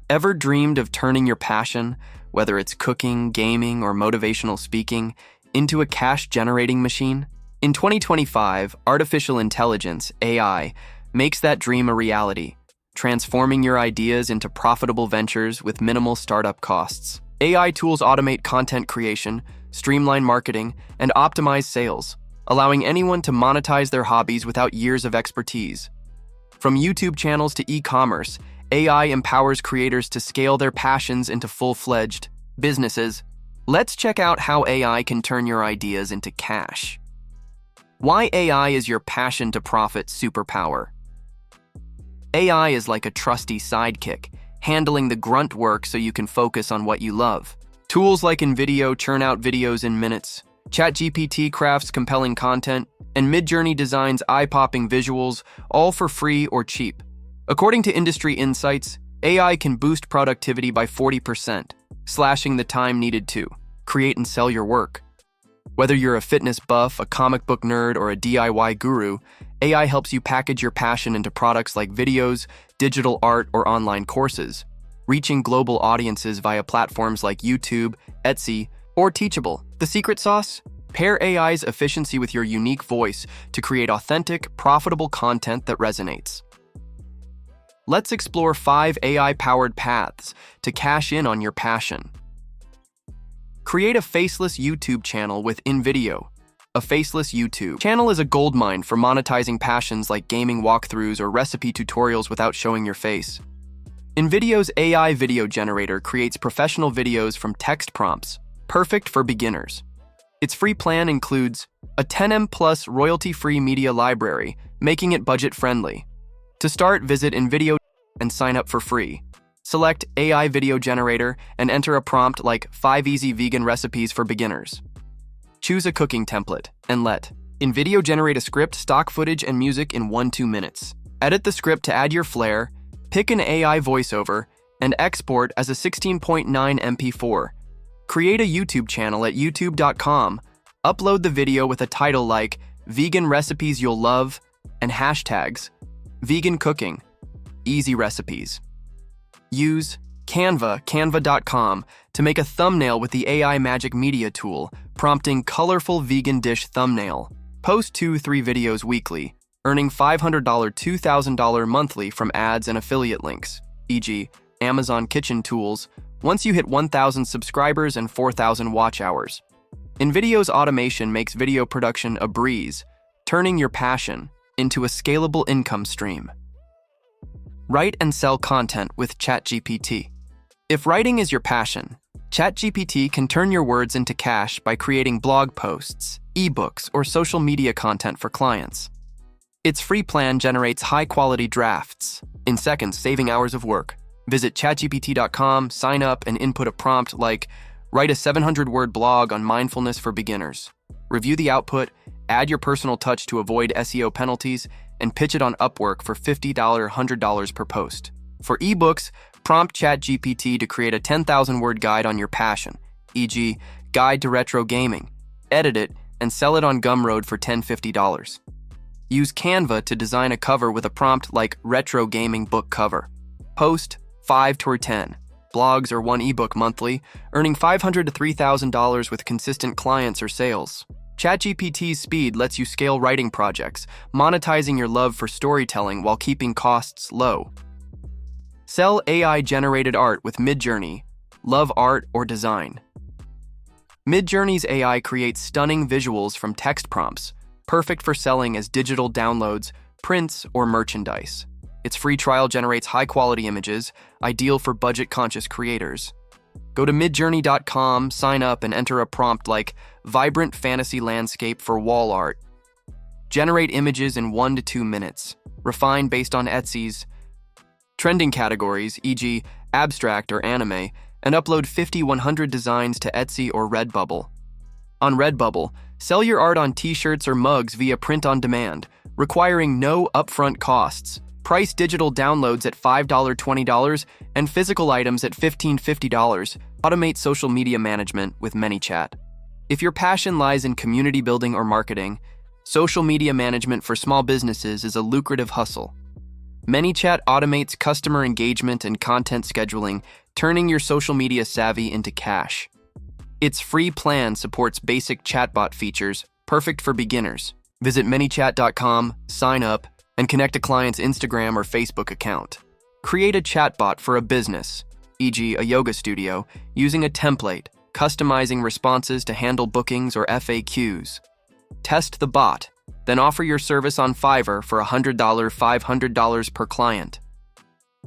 Ever dreamed of turning your passion, whether it's cooking, gaming, or motivational speaking, into a cash-generating machine? In 2025, artificial intelligence, AI, makes that dream a reality, transforming your ideas into profitable ventures with minimal startup costs. AI tools automate content creation, streamline marketing, and optimize sales, allowing anyone to monetize their hobbies without years of expertise. From YouTube channels to e-commerce, AI empowers creators to scale their passions into full-fledged businesses. Let's check out how AI can turn your ideas into cash. Why AI is your passion to profit superpower. AI is like a trusty sidekick, handling the grunt work so you can focus on what you love. Tools like InVideo churn out videos in minutes, ChatGPT crafts compelling content, and Midjourney designs eye-popping visuals, all for free or cheap. According to industry insights, AI can boost productivity by 40%, slashing the time needed to create and sell your work. Whether you're a fitness buff, a comic book nerd, or a DIY guru, AI helps you package your passion into products like videos, digital art, or online courses, reaching global audiences via platforms like YouTube, Etsy, or Teachable. The secret sauce? Pair AI's efficiency with your unique voice to create authentic, profitable content that resonates. Let's explore 5 AI-powered paths to cash in on your passion. Create a faceless YouTube channel with InVideo. A faceless YouTube channel is a goldmine for monetizing passions like gaming walkthroughs or recipe tutorials without showing your face. InVideo's AI video generator creates professional videos from text prompts, perfect for beginners. Its free plan includes a 10M plus royalty-free media library, making it budget-friendly. To start, visit InVideo and sign up for free. Select AI video generator and enter a prompt like 5 easy vegan recipes for beginners. Choose a cooking template and let InVideo generate a script, stock footage, and music in 1-2 minutes. Edit the script to add your flair, pick an AI voiceover, and export as a 16.9 MP4. Create a YouTube channel at youtube.com. Upload the video with a title like Vegan Recipes You'll Love and hashtags Vegan Cooking, Easy Recipes. Use canva.com to make a thumbnail with the AI Magic Media tool, prompting colorful vegan dish thumbnail. Post 2-3 videos weekly, earning $500 $2,000 monthly from ads and affiliate links, e.g. Amazon Kitchen Tools, once you hit 1,000 subscribers and 4,000 watch hours. InVideo's automation makes video production a breeze, turning your passion into a scalable income stream. Write and sell content with ChatGPT. If writing is your passion, ChatGPT can turn your words into cash by creating blog posts, ebooks, or social media content for clients. Its free plan generates high-quality drafts in seconds, saving hours of work. Visit chatgpt.com, sign up, and input a prompt like, write a 700-word blog on mindfulness for beginners. Review the output, add your personal touch to avoid SEO penalties, and pitch it on Upwork for $50, $100 per post. For ebooks, prompt ChatGPT to create a 10,000-word guide on your passion, e.g., Guide to Retro Gaming. Edit it and sell it on Gumroad for $10, $50. Use Canva to design a cover with a prompt like Retro Gaming Book Cover. Post 5 to 10 blogs or 1 ebook monthly, earning $500 to $3,000 with consistent clients or sales. ChatGPT's speed lets you scale writing projects, monetizing your love for storytelling while keeping costs low. Sell AI-generated art with Midjourney. Love art or design? Midjourney's AI creates stunning visuals from text prompts, perfect for selling as digital downloads, prints, or merchandise. Its free trial generates high-quality images, ideal for budget-conscious creators. Go to midjourney.com, sign up, and enter a prompt like vibrant fantasy landscape for wall art. Generate images in 1 to 2 minutes. Refine based on Etsy's trending categories, e.g. abstract or anime, and upload 50-100 designs to Etsy or Redbubble. On Redbubble, sell your art on t-shirts or mugs via print on demand, requiring no upfront costs. Price digital downloads at $5, $20, and physical items at $15, $50. Automate social media management with ManyChat. If your passion lies in community building or marketing, social media management for small businesses is a lucrative hustle. ManyChat automates customer engagement and content scheduling, turning your social media savvy into cash. Its free plan supports basic chatbot features, perfect for beginners. Visit manychat.com, sign up, and connect a client's Instagram or Facebook account. Create a chatbot for a business, e.g. a yoga studio, using a template, customizing responses to handle bookings or FAQs. Test the bot, then offer your service on Fiverr for $100, $500 per client.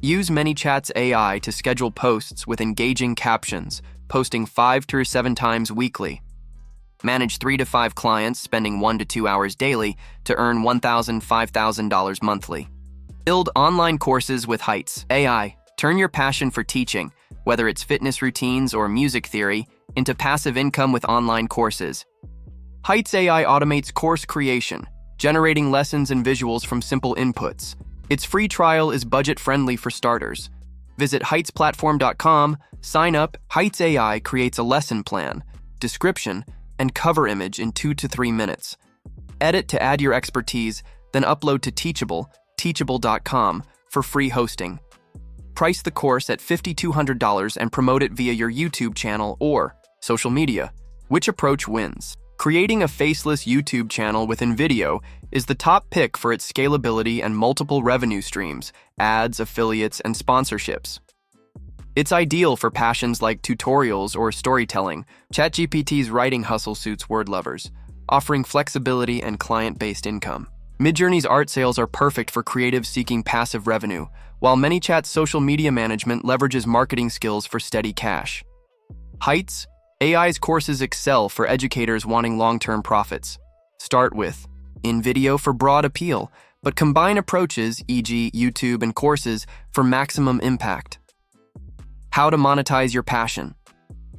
Use ManyChat's AI to schedule posts with engaging captions, posting 5 to 7 times weekly. Manage 3 to 5 clients, spending 1 to 2 hours daily to earn $1,000, $5,000 monthly. Build online courses with Heights AI. Turn your passion for teaching, whether it's fitness routines or music theory, into passive income with online courses. Heights AI automates course creation, generating lessons and visuals from simple inputs. Its free trial is budget-friendly for starters. Visit heightsplatform.com, sign up. Heights AI creates a lesson plan, description, and cover image in 2 to 3 minutes. Edit to add your expertise, then upload to teachable.com for free hosting. Price the course at $5,200 and promote it via your YouTube channel or social media. Which approach wins? Creating a faceless YouTube channel with InVideo is the top pick for its scalability and multiple revenue streams, ads, affiliates, and sponsorships. It's ideal for passions like tutorials or storytelling. ChatGPT's writing hustle suits word lovers, offering flexibility and client-based income. Midjourney's art sales are perfect for creatives seeking passive revenue, while ManyChat's social media management leverages marketing skills for steady cash. Heights AI's courses excel for educators wanting long-term profits. Start with InVideo for broad appeal, but combine approaches, e.g. YouTube and courses, for maximum impact. How to monetize your passion.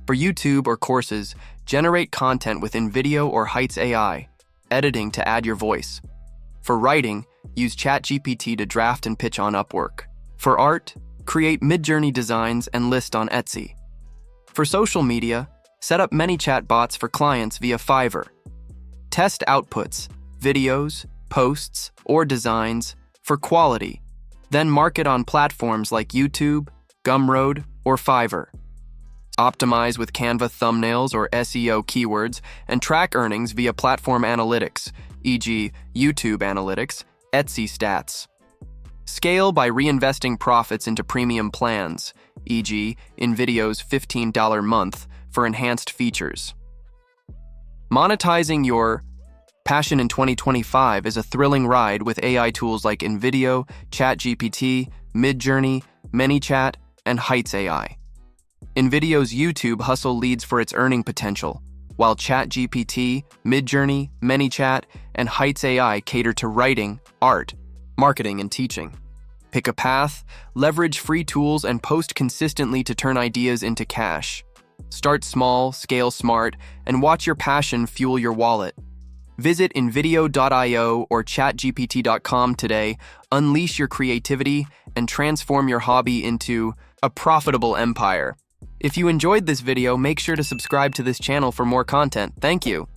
For YouTube or courses, generate content with InVideo or Heights AI, editing to add your voice. For writing, use ChatGPT to draft and pitch on Upwork. For art, create Midjourney designs and list on Etsy. For social media, set up ManyChat bots for clients via Fiverr. Test outputs, videos, posts, or designs for quality, then market on platforms like YouTube, Gumroad, or Fiverr. Optimize with Canva thumbnails or SEO keywords and track earnings via platform analytics, e.g. YouTube Analytics, Etsy Stats. Scale by reinvesting profits into premium plans, e.g. InVideo's $15 month for enhanced features. Monetizing your passion in 2025 is a thrilling ride with AI tools like InVideo, ChatGPT, Midjourney, ManyChat, and Heights AI. InVideo's YouTube hustle leads for its earning potential, while ChatGPT, Midjourney, ManyChat, and Heights AI cater to writing, art, marketing, and teaching. Pick a path, leverage free tools, and post consistently to turn ideas into cash. Start small, scale smart, and watch your passion fuel your wallet. Visit InVideo.io or ChatGPT.com today, unleash your creativity, and transform your hobby into a profitable empire. If you enjoyed this video, make sure to subscribe to this channel for more content. Thank you.